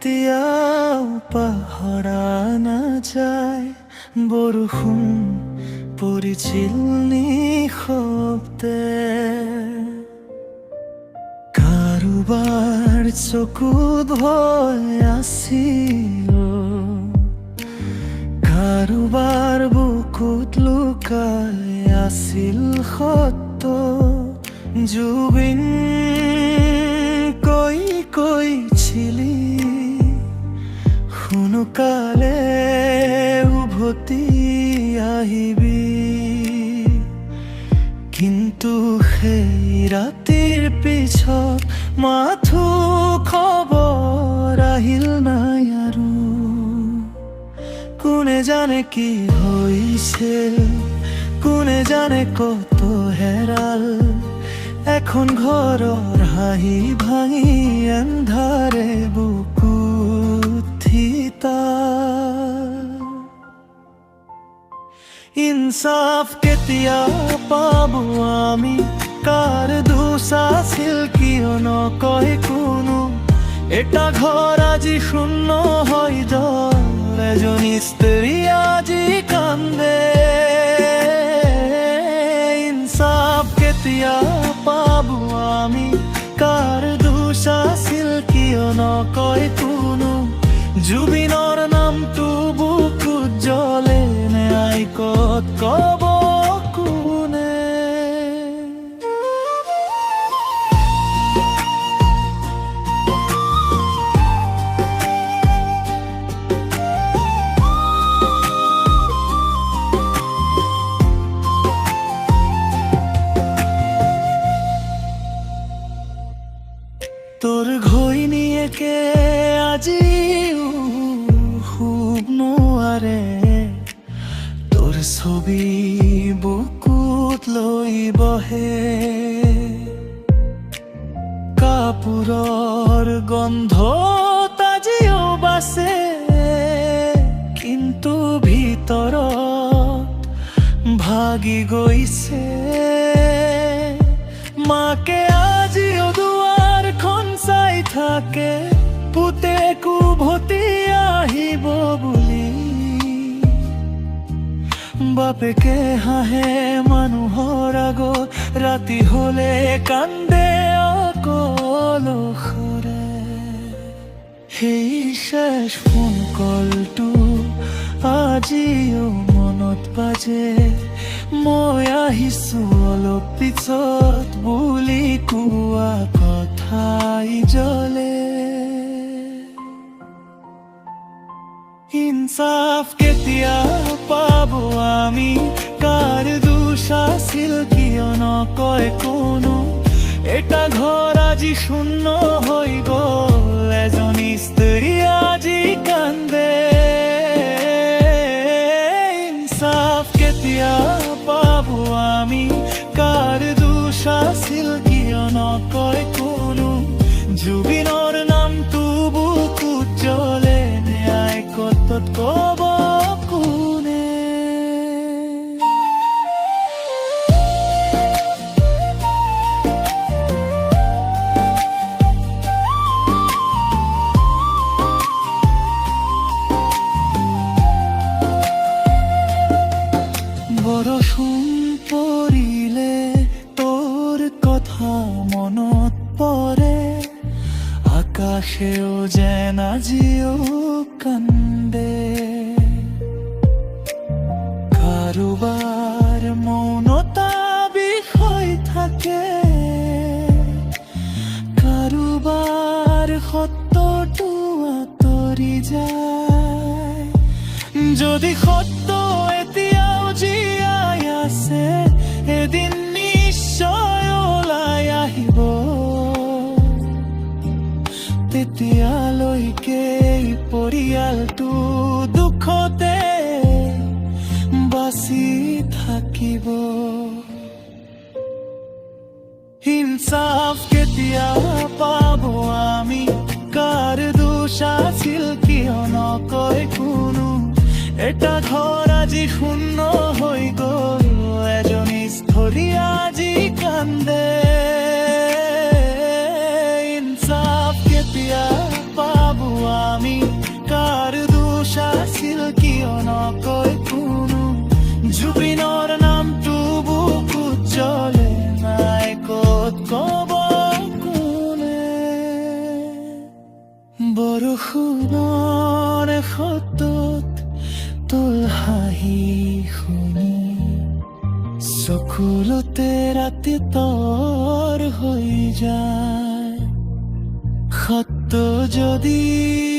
কেতিয়াও পাহৰা নাযায় বৰষুণ পৰিছিল নিশব্দে কাৰোবাৰ চকুত ভয় আছিল কাৰোবাৰ বুকুত লুকাই আছিল সত্য জুবিন কৈছিলি সোনকালে উভতি আহিবি কিন্তু সেই ৰাতিৰ পিছত মাথো খবৰ আহিল নাই আৰু কোনে জানে কি হৈছিল কোনে জানে কত হেৰাল এখন ঘৰৰ হাঁহি ভাঙি আন্ধাৰে বুকুত থিতাল ইনসাফ কেতিয়া পাব আমি কাৰ দোষ আছিল কিয় নকয় কোনো এটা ঘৰ আজি শূন্য হৈ গ'ল এজনী স্ত্ৰী আজি কান্দে ইনসাফ কেতিয়া পাব আমি কাৰ দোষ আছিল কিয় নকয় কোনো জুবিনৰ নামটো বুকুত জ্বলে নে আইকত কব কোনে তোর ঘৈণীয়েকে আজিও শুব নোৱাৰে তোৰ ছবি বুকুত লৈ বহে কাপোৰৰ গন্ধত আজিও বাচে কিন্তু ভিতৰত ভাগি গৈছে মাকে আজিও দুৱাৰখন চাই থাকে পুতেকো উভতি আহিব বুলি বাপেকে হাঁহে মানুহৰ আগত ৰাতি হলে কান্দে অকলশৰে সেই শেষ ফোন কলটো আজিও মনত বাজে মই আহিছো অলপ পিছত বুলি কোৱা কথাই জ্বলে ইনসাফ কেতিয়া পাব আমি কাৰ দোষ আছিল কিয় নকয় কোনো এটা ঘৰ আজি শূন্য হৈ গ'ল এজনী স্ত্ৰী আজি কান্দে ইনসাফ কেতিয়া পাব আমি কাৰ দোষ আছিল কিয় নকয় কোনো জুবিনৰ নামটো বুকুত জ্বলে ন্যায় কতত কব কোনে বৰষুণ পৰিলে তোৰ কথা মনত পৰে আকাশেও যেন আজিও কান্দে কাৰোবাৰ মৌনতা বিষয় থাকে কাৰোবাৰ সত্যটো আঁতৰি যায় যদি সত্য এতিয়াও জীয়াই আছে এদিন নিশ্চয় ওলাই আহিব তেতিয়ালৈকে পৰিয়ালটো দুখতে বাচি থাকিব ইনসাফ কেতিয়া পাব আমি কাৰ দোষ আছিল কিয় নকয় কোনো এটা ঘৰ আজি শূন্য হৈ গ'ল এজনী স্ত্ৰী আজি কান্দে ইনসাফ কেতিয়া পাব আমি কাৰ দোষ আছিল কিয় নকয় কোনো জুবিনৰ নামটো বুকুত জ্বলে নাই ক'ত ক'ব কোনে বৰষুণৰ শব্দত তোৰ হাঁহি শুনি চকুলতে ৰাতি তৰ হৈ যায় সত্য যদি